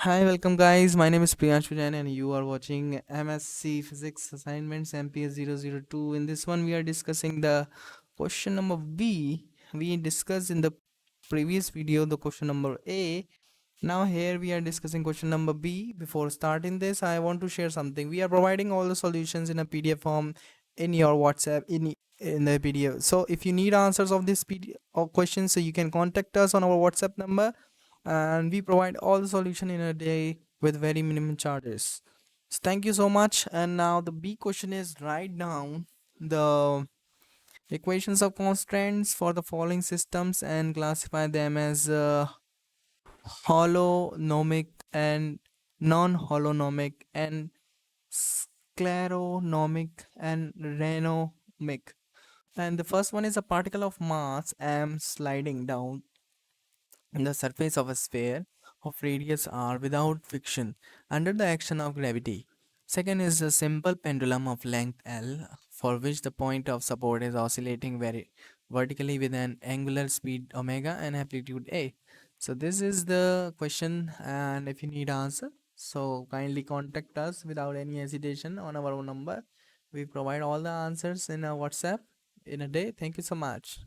Hi, welcome guys. My name is Priyanshu Jain and you are watching MSC Physics Assignments MPS 002. In this one, we are discussing the question number B. We discussed in the previous video the question number A. Now here we are discussing question number B. Before starting this, I want to share something. We are providing all the solutions in a PDF form in your WhatsApp in the PDF. So if you need answers of this PDF or questions, so you can contact us on our WhatsApp number and we provide all the solution in a day with very minimum charges. So thank you so much. And now the B question is write down the equations of constraints for the following systems and classify them as holonomic and non-holonomic and scleronomic and rheonomic. And the first one is a particle of mass m sliding down the surface of a sphere of radius r without friction under the action of gravity. Second is a simple pendulum of length L for which the point of support is oscillating very vertically with an angular speed omega and amplitude A. So this is the question, and if you need answer, so kindly contact us without any hesitation on our own number. We provide all the answers in our WhatsApp in a day. Thank you so much.